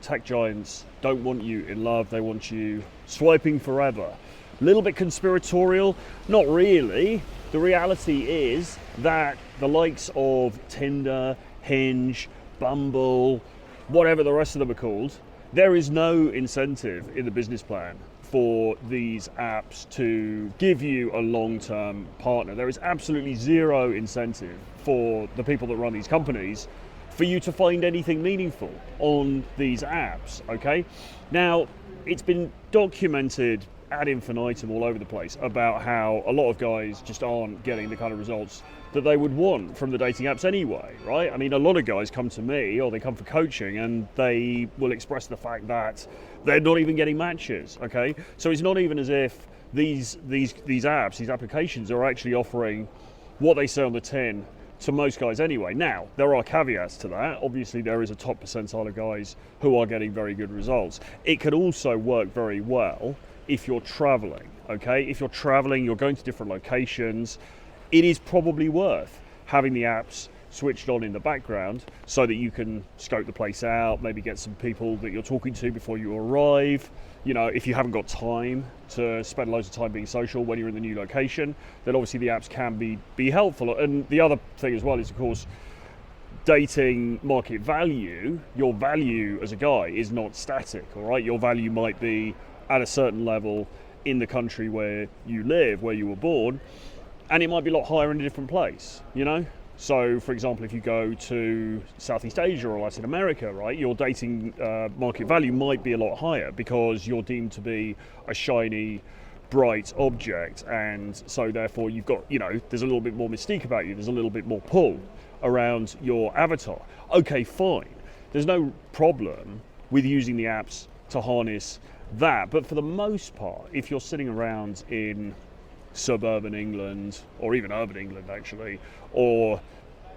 tech giants don't want you in love, they want you swiping forever. A little bit conspiratorial? Not really. The reality is that the likes of Tinder, Hinge, Bumble, whatever the rest of them are called, there is no incentive in the business plan for these apps to give you a long-term partner. There is absolutely zero incentive for the people that run these companies for you to find anything meaningful on these apps, okay? Now, it's been documented ad infinitum all over the place about how a lot of guys just aren't getting the kind of results that they would want from the dating apps anyway, right? I mean, a lot of guys come to me or they come for coaching and they will express the fact that they're not even getting matches, okay? So it's not even as if these apps, these applications are actually offering what they say on the tin to most guys anyway. Now, there are caveats to that. Obviously, there is a top percentile of guys who are getting very good results. It could also work very well if you're traveling, okay? If you're traveling, you're going to different locations, it is probably worth having the apps switched on in the background so that you can scope the place out, maybe get some people that you're talking to before you arrive. You know, if you haven't got time to spend loads of time being social when you're in the new location, then obviously the apps can be helpful. And the other thing as well is, of course, dating market value. Your value as a guy is not static, all right? Your value might be at a certain level in the country where you live, where you were born, and it might be a lot higher in a different place, you know? So, for example, if you go to Southeast Asia or Latin America, right, your dating market value might be a lot higher because you're deemed to be a shiny, bright object, and so therefore you've got, you know, there's a little bit more mystique about you, there's a little bit more pull around your avatar. Okay, fine. There's no problem with using the apps to harness that, but for the most part, if you're sitting around in suburban England, or even urban England actually, or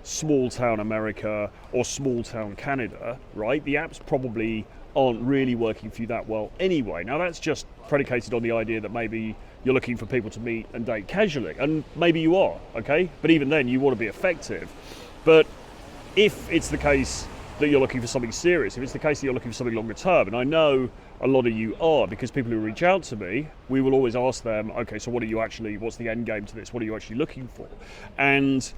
small town America, or small town Canada, right, the apps probably aren't really working for you that well anyway. Now that's just predicated on the idea that maybe you're looking for people to meet and date casually, and maybe you are, okay, but even then you want to be effective. But if it's the case that you're looking for something serious, if it's the case that you're looking for something longer term, and I know a lot of you are, because people who reach out to me, we will always ask them, okay, so what's the end game to this? What are you actually looking for? And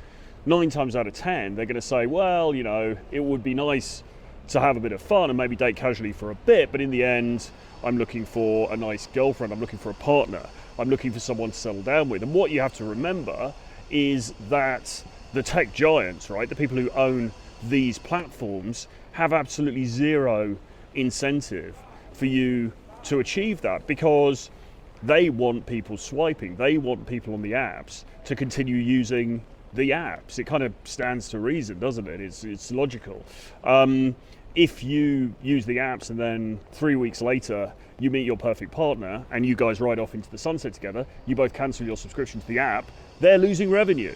9 times out of 10, they're going to say, well, you know, it would be nice to have a bit of fun and maybe date casually for a bit, but in the end, I'm looking for a nice girlfriend, I'm looking for a partner, I'm looking for someone to settle down with. And what you have to remember is that the tech giants, right, the people who own these platforms, have absolutely zero incentive for you to achieve that, because they want people swiping, they want people on the apps to continue using the apps. It kind of stands to reason, doesn't it? It's logical. If you use the apps and then 3 weeks later you meet your perfect partner and you guys ride off into the sunset together, you both cancel your subscription to the app, they're losing revenue,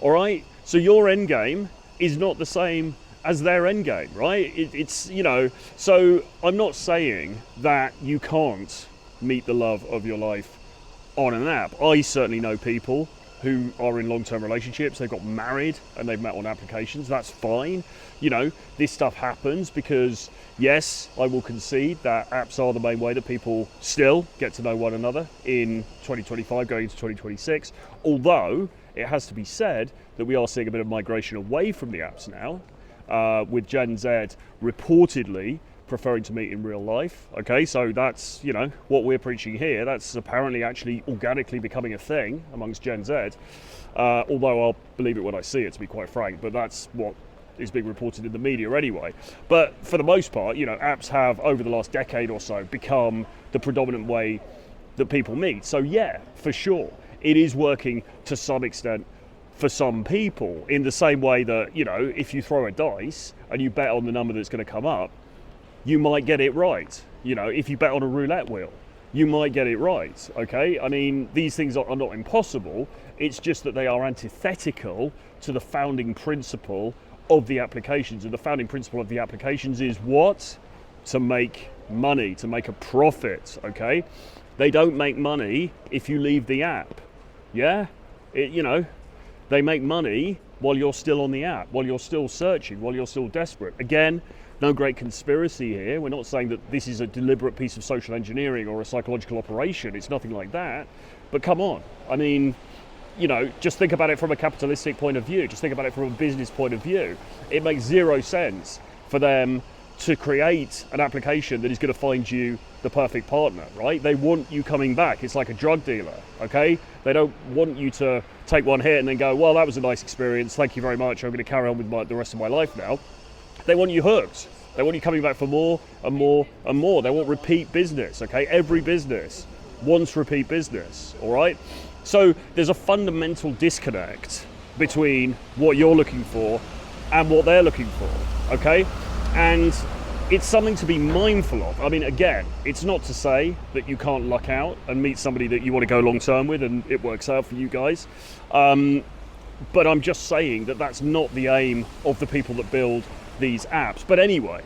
all right? So your end game is not the same as their end game, right? It's, you know, so I'm not saying that you can't meet the love of your life on an app. I certainly know people who are in long-term relationships, they've got married and they've met on applications. That's fine. You know, this stuff happens because, yes, I will concede that apps are the main way that people still get to know one another in 2025 going into 2026, although it has to be said that we are seeing a bit of migration away from the apps now, with Gen Z reportedly preferring to meet in real life. Okay, so that's, you know, what we're preaching here. That's apparently actually organically becoming a thing amongst Gen Z, although I'll believe it when I see it, to be quite frank, but that's what is being reported in the media anyway. But for the most part, you know, apps have over the last decade or so become the predominant way that people meet. So yeah, for sure, it is working to some extent for some people, in the same way that, you know, if you throw a dice and you bet on the number that's going to come up, you might get it right. You know, if you bet on a roulette wheel, you might get it right, okay? I mean, these things are not impossible, it's just that they are antithetical to the founding principle of the applications. And the founding principle of the applications is what? To make money, to make a profit, okay? They don't make money if you leave the app, yeah? You know, they make money while you're still on the app, while you're still searching, while you're still desperate. Again, no great conspiracy here. We're not saying that this is a deliberate piece of social engineering or a psychological operation. It's nothing like that. But come on, I mean, you know, just think about it from a capitalistic point of view. Just think about it from a business point of view. It makes zero sense for them to create an application that is going to find you the perfect partner, right? They want you coming back. It's like a drug dealer, okay? They don't want you to take one hit and then go, well, that was a nice experience. Thank you very much. I'm going to carry on with the rest of my life now. They want you hooked. They want you coming back for more and more and more. They want repeat business, okay? Every business wants repeat business, all right? So there's a fundamental disconnect between what you're looking for and what they're looking for, okay? And it's something to be mindful of. I mean, again, it's not to say that you can't luck out and meet somebody that you want to go long term with and it works out for you guys. But I'm just saying that that's not the aim of the people that build these apps. But anyway,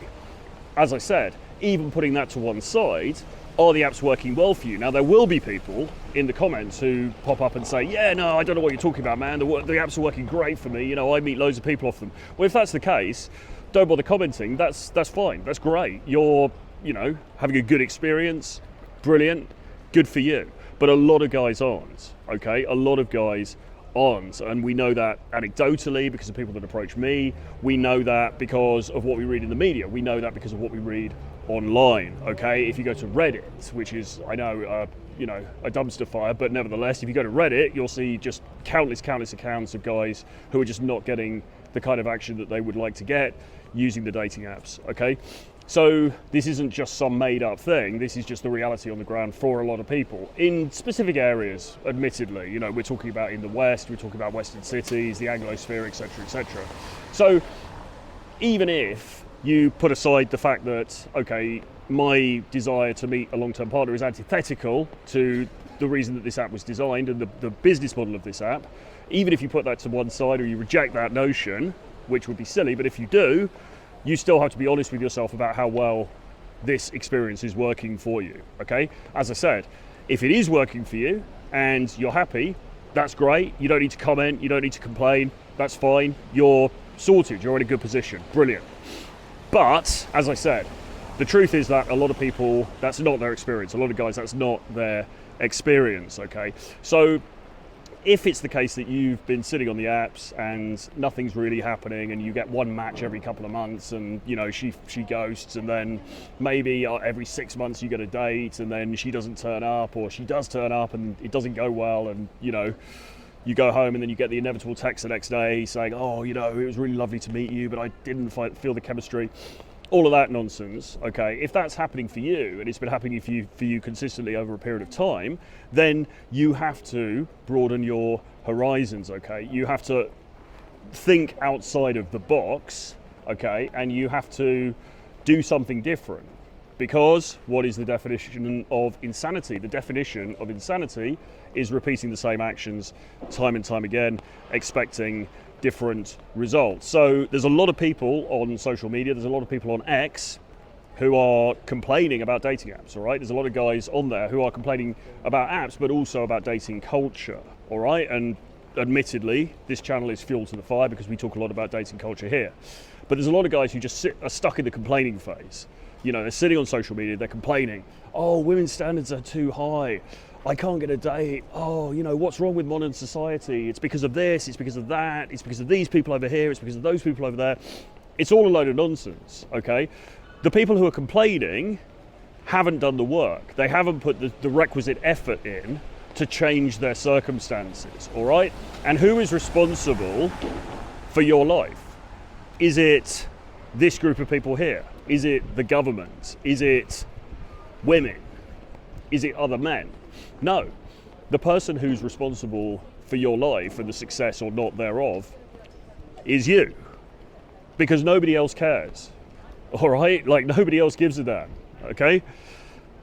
as I said, even putting that to one side, are the apps working well for you? Now, there will be people in the comments who pop up and say, yeah, no, I don't know what you're talking about, man. The apps are working great for me. You know, I meet loads of people off them. Well, if that's the case, don't bother commenting. That's fine. That's great. You're, you know, having a good experience. Brilliant. Good for you. But a lot of guys aren't, okay? A lot of guys aren't. And we know that anecdotally because of people that approach me. We know that because of what we read in the media. We know that because of what we read online, okay? If you go to Reddit, which is, I know, you know, a dumpster fire, but nevertheless, if you go to Reddit, you'll see just countless accounts of guys who are just not getting the kind of action that they would like to get using the dating apps, okay? So this isn't just some made up thing, this is just the reality on the ground for a lot of people in specific areas, admittedly. You know, we're talking about in the West, we're talking about Western cities, the Anglosphere, etc., etc. So even if you put aside the fact that, okay, my desire to meet a long-term partner is antithetical to the reason that this app was designed and the business model of this app, even if you put that to one side or you reject that notion, which would be silly, but if you do, you still have to be honest with yourself about how well this experience is working for you, okay? As I said, if it is working for you and you're happy, that's great. You don't need to comment, you don't need to complain, that's fine. You're sorted, you're in a good position, brilliant. But, as I said, the truth is that a lot of people, that's not their experience. A lot of guys, that's not their experience, okay? So if it's the case that you've been sitting on the apps and nothing's really happening and you get one match every couple of months and, you know, she ghosts, and then maybe every 6 months you get a date and then she doesn't turn up, or she does turn up and it doesn't go well, and, you know, you go home and then you get the inevitable text the next day saying, oh, you know, it was really lovely to meet you, but I didn't feel the chemistry. All of that nonsense, okay? If that's happening for you, and it's been happening for you consistently over a period of time, then you have to broaden your horizons, okay? You have to think outside of the box, okay? And you have to do something different. Because what is the definition of insanity? The definition of insanity is repeating the same actions time and time again, expecting different results. So there's a lot of people on social media, there's a lot of people on X who are complaining about dating apps, all right? There's a lot of guys on there who are complaining about apps, but also about dating culture, all right? And admittedly, this channel is fuel to the fire because we talk a lot about dating culture here. But there's a lot of guys who just are stuck in the complaining phase. You know, they're sitting on social media, they're complaining, oh, women's standards are too high, I can't get a date, oh, you know, what's wrong with modern society? It's because of this, it's because of that, it's because of these people over here, it's because of those people over there. It's all a load of nonsense, okay? The people who are complaining haven't done the work. They haven't put the requisite effort in to change their circumstances, all right? And who is responsible for your life? Is it this group of people here? Is it the government? Is it women? Is it other men? No. The person who's responsible for your life and the success or not thereof is you. Because nobody else cares. All right? Like, nobody else gives a damn. Okay?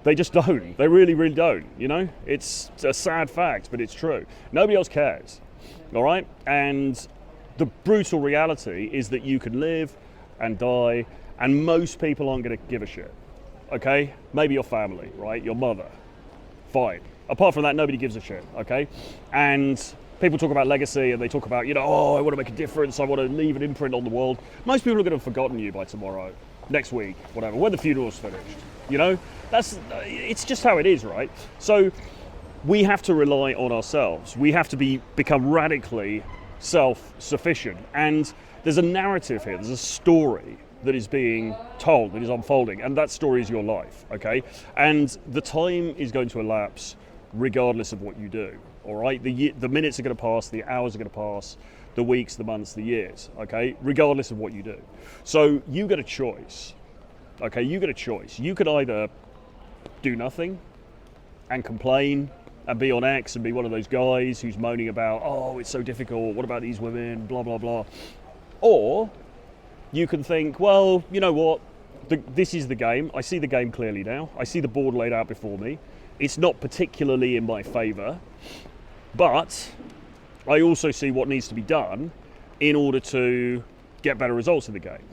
They just don't. They really, really don't. You know? It's a sad fact, but it's true. Nobody else cares. All right? And the brutal reality is that you can live and die, and most people aren't going to give a shit. Okay? Maybe your family, right? Your mother. Fine. Apart from that, nobody gives a shit. Okay? And people talk about legacy and they talk about, you know, oh, I want to make a difference. I want to leave an imprint on the world. Most people are going to have forgotten you by tomorrow. next week, whatever, when the funeral's finished. You know, it's just how it is, right? So we have to rely on ourselves. We have to become radically self-sufficient. And there's a narrative here, there's a story that is being told, that is unfolding, and that story is your life, okay? And the time is going to elapse regardless of what you do, all right? The minutes are going to pass, the hours are going to pass, the weeks, the months, the years, okay? Regardless of what you do. So you get a choice, okay? You get a choice. You could either do nothing and complain and be on X and be one of those guys who's moaning about, oh, it's so difficult, what about these women, blah, blah, blah. Or you can think, well, you know what, this is the game. I see the game clearly now. I see the board laid out before me. It's not particularly in my favour, but I also see what needs to be done in order to get better results in the game.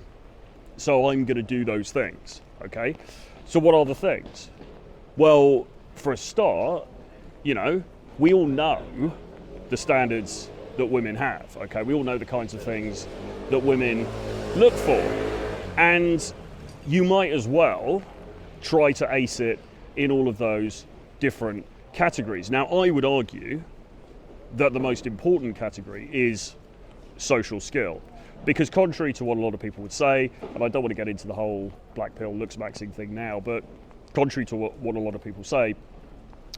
So I'm going to do those things, okay? So what are the things? Well, for a start, you know, we all know the standards that women have, okay? We all know the kinds of things that women look for. And you might as well try to ace it in all of those different categories. Now, I would argue that the most important category is social skill. Because contrary to what a lot of people would say, and I don't want to get into the whole black pill looks maxing thing now, but contrary to what a lot of people say,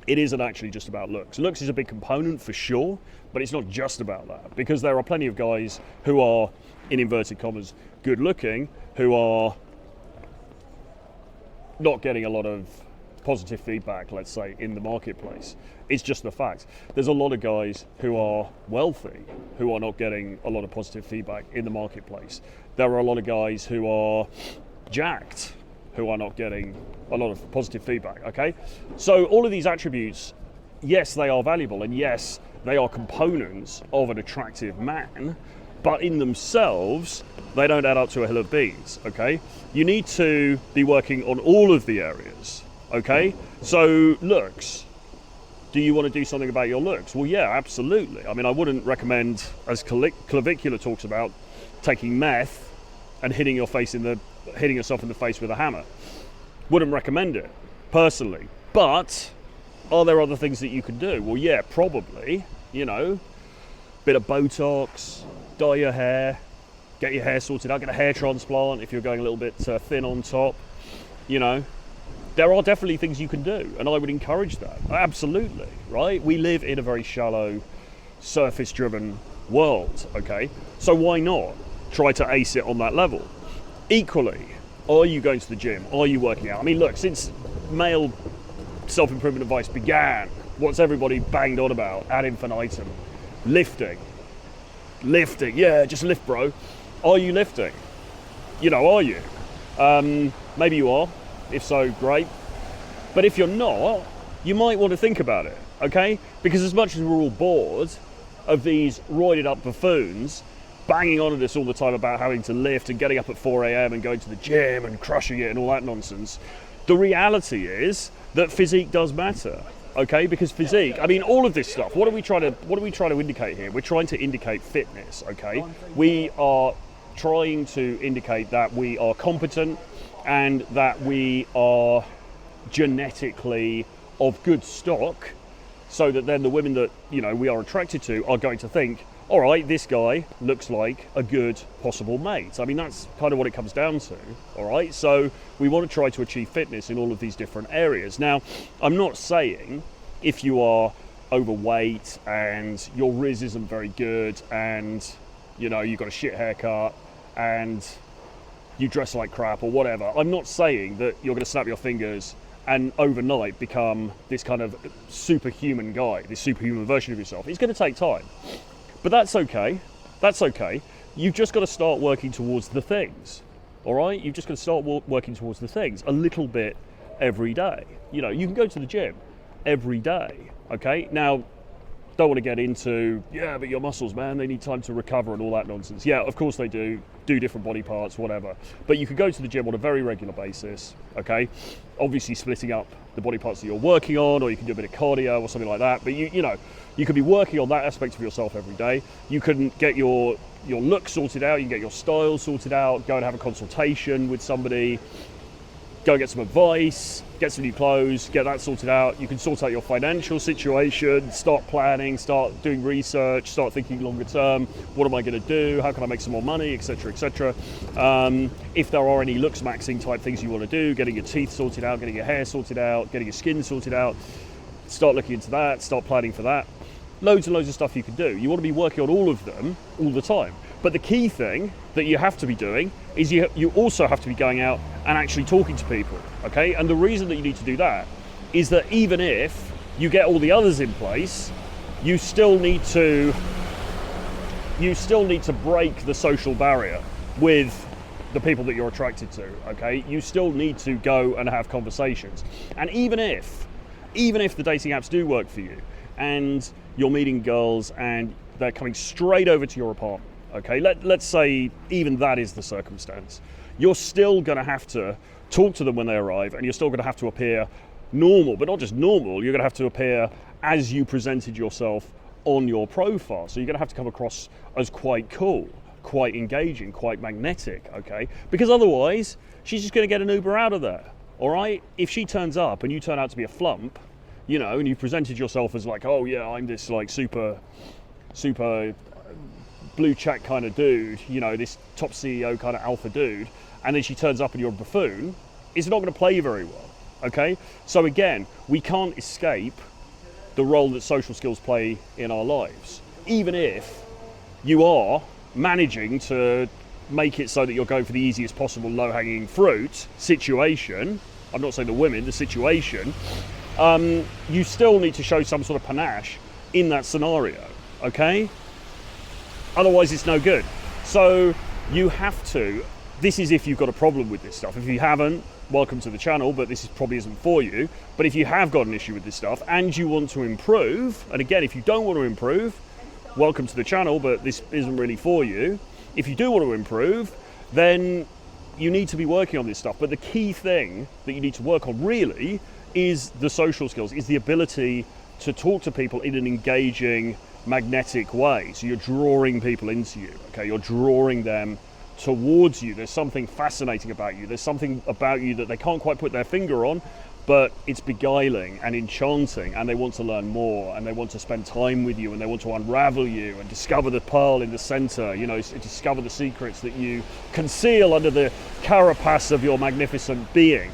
it isn't actually just about looks. Looks is a big component for sure, but it's not just about that, because there are plenty of guys who are, in inverted commas, good looking, who are not getting a lot of positive feedback, let's say, in the marketplace. It's just the fact. There's a lot of guys who are wealthy who are not getting a lot of positive feedback in the marketplace. There are a lot of guys who are jacked who are not getting a lot of positive feedback, okay? So all of these attributes, yes, they are valuable, and yes, they are components of an attractive man, but in themselves, they don't add up to a hill of beans, okay? You need to be working on all of the areas, okay? So looks, do you want to do something about your looks? Well, yeah, absolutely. I mean, I wouldn't recommend, as Clavicular talks about, taking meth and hitting yourself in the face with a hammer. Wouldn't recommend it, personally. But are there other things that you could do? Well, yeah, probably. You know, bit of Botox, dye your hair, get your hair sorted out, get a hair transplant if you're going a little bit thin on top. You know, there are definitely things you can do, and I would encourage that. Absolutely, right? We live in a very shallow, surface-driven world, okay? So why not try to ace it on that level? Equally, are you going to the gym? Are you working out? I mean, look, since male self-improvement advice began, what's everybody banged on about ad infinitum? Lifting, yeah, just lift, bro. Are you lifting? You know, are you? Maybe you are. If so, great. But if you're not, you might want to think about it, okay? Because as much as we're all bored of these roided up buffoons banging on at us all the time about having to lift and getting up at 4 a.m. and going to the gym and crushing it and all that nonsense, the reality is that physique does matter, okay? Because physique, I mean, all of this stuff, what are we trying to indicate here? We're trying to indicate fitness, okay? We are trying to indicate that we are competent and that we are genetically of good stock, so that then the women that, you know, we are attracted to are going to think, all right, this guy looks like a good possible mate. I mean, that's kind of what it comes down to, all right? So we want to try to achieve fitness in all of these different areas. Now, I'm not saying if you are overweight and your riz isn't very good and, you know, you've got a shit haircut and you dress like crap or whatever, I'm not saying that you're going to snap your fingers and overnight become this kind of superhuman guy, this superhuman version of yourself. It's going to take time. But that's okay. That's okay. You've just got to start working towards the things. All right? You've just got to start working towards the things a little bit every day. You know, you can go to the gym every day. Okay? Now, don't want to get into, yeah, but your muscles, man, they need time to recover and all that nonsense. Yeah, of course they do different body parts, whatever. But you could go to the gym on a very regular basis, okay? Obviously splitting up the body parts that you're working on, or you can do a bit of cardio or something like that. But you know, you could be working on that aspect of yourself every day. You can get your your look sorted out, you can get your style sorted out, go and have a consultation with somebody, go get some advice, get some new clothes, get that sorted out. You can sort out your financial situation, start planning, start doing research, start thinking longer term. What am I going to do? How can I make some more money, etc., etc. If there are any looks maxing type things you want to do, getting your teeth sorted out, getting your hair sorted out, getting your skin sorted out, start looking into that, start planning for that. Loads and loads of stuff you can do. You want to be working on all of them all the time. But the key thing that you have to be doing is you also have to be going out and actually talking to people, okay? And the reason that you need to do that is that even if you get all the others in place, you still need to break the social barrier with the people that you're attracted to, okay? You still need to go and have conversations. And even if the dating apps do work for you and you're meeting girls and they're coming straight over to your apartment, okay, let's say even that is the circumstance, you're still going to have to talk to them when they arrive, and you're still going to have to appear normal, but not just normal, you're going to have to appear as you presented yourself on your profile. So you're going to have to come across as quite cool, quite engaging, quite magnetic, okay? Because otherwise, she's just going to get an Uber out of there, all right? If she turns up and you turn out to be a flump, you know, and you presented yourself as like, oh yeah, I'm this like super blue check kind of dude, you know, this top CEO kind of alpha dude, and then she turns up and you're a buffoon, it's not going to play very well, okay? So again, we can't escape the role that social skills play in our lives. Even if you are managing to make it so that you're going for the easiest possible low-hanging fruit situation, I'm not saying the women, the situation, you still need to show some sort of panache in that scenario, okay? Otherwise it's no good. So you have to, this is if you've got a problem with this stuff. If you haven't, welcome to the channel, but this probably isn't for you. But if you have got an issue with this stuff and you want to improve, and again, if you don't want to improve, welcome to the channel, but this isn't really for you. If you do want to improve, then you need to be working on this stuff. But the key thing that you need to work on really is the social skills, is the ability to talk to people in an engaging, magnetic way. So you're drawing people into you, okay? You're drawing them towards you. There's something fascinating about you. There's something about you that they can't quite put their finger on, but it's beguiling and enchanting, and they want to learn more, and they want to spend time with you, and they want to unravel you and discover the pearl in the center, you know, discover the secrets that you conceal under the carapace of your magnificent being.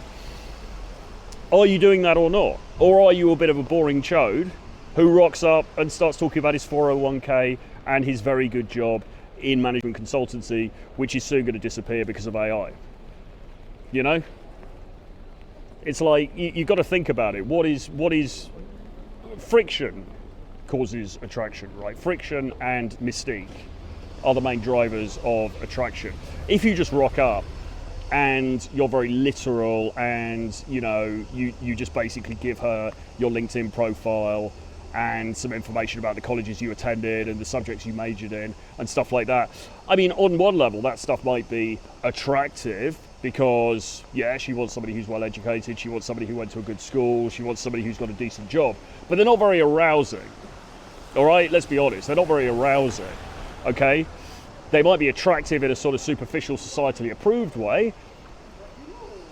Are you doing that or not? Or are you a bit of a boring chode who rocks up and starts talking about his 401k and his very good job in management consultancy, which is soon going to disappear because of AI? You know? It's like, you've got to think about it. What is friction causes attraction, right? Friction and mystique are the main drivers of attraction. If you just rock up and you're very literal and, you know, you just basically give her your LinkedIn profile and some information about the colleges you attended and the subjects you majored in and stuff like that. I mean, on one level, that stuff might be attractive because, yeah, she wants somebody who's well educated, she wants somebody who went to a good school, she wants somebody who's got a decent job, but they're not very arousing, all right? Let's be honest, they're not very arousing, okay? They might be attractive in a sort of superficial, societally approved way.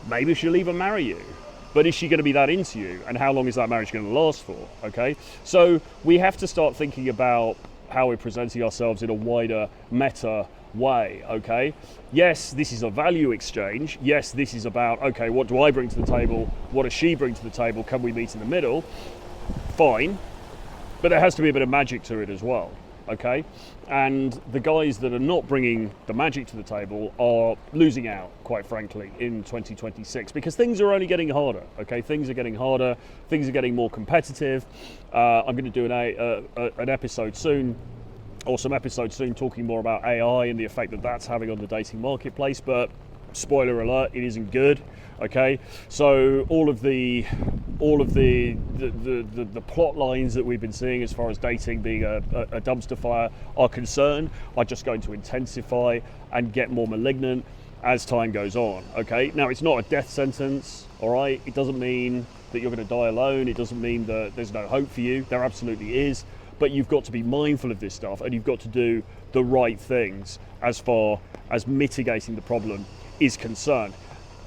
Maybe she'll even marry you. But is she going to be that into you? And how long is that marriage going to last for? Okay, so we have to start thinking about how we're presenting ourselves in a wider meta way, okay? Yes, this is a value exchange. Yes, this is about, okay, what do I bring to the table? What does she bring to the table? Can we meet in the middle? Fine. But there has to be a bit of magic to it as well, okay? And the guys that are not bringing the magic to the table are losing out, quite frankly, in 2026, because things are only getting harder, okay? Things are getting harder, things are getting more competitive. I'm going to do an episode soon, or some episodes soon, talking more about AI and the effect that that's having on the dating marketplace, but spoiler alert, it isn't good, okay? So all of the plot lines that we've been seeing as far as dating being a dumpster fire are concerned are just going to intensify and get more malignant as time goes on, okay? Now, it's not a death sentence, all right? It doesn't mean that you're going to die alone. It doesn't mean that there's no hope for you. There absolutely is. but you've got to be mindful of this stuff, and you've got to do the right things as far as mitigating the problem is concerned.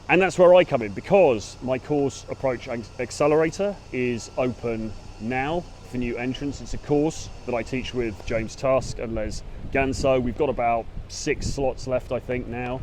And that's where I come in, because my course Approach Accelerator is open now for new entrants. It's a course that I teach with James Tusk and Les Ganso. We've got about 6 slots left, I think, now.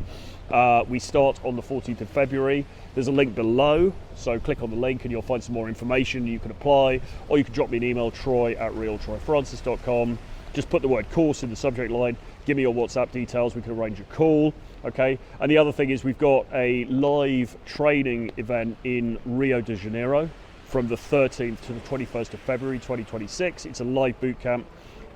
We start on the 14th of February. There's a link below, so click on the link and you'll find some more information. You can apply, or you can drop me an email, troy@realtroyfrancis.com. Just put the word course in the subject line, give me your WhatsApp details, we can arrange a call, okay? And the other thing is we've got a live training event in Rio de Janeiro from the 13th to the 21st of February 2026. It's a live boot camp,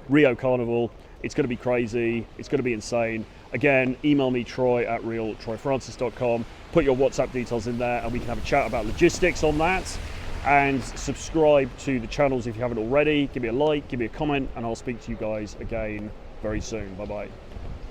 Rio Carnival. It's going to be crazy, it's going to be insane. Again, email me, troy@realtroyfrancis.com, put your WhatsApp details in there and we can have a chat about logistics on that. And subscribe to the channels if you haven't already. Give me a like, give me a comment, and I'll speak to you guys again very soon. Bye-bye.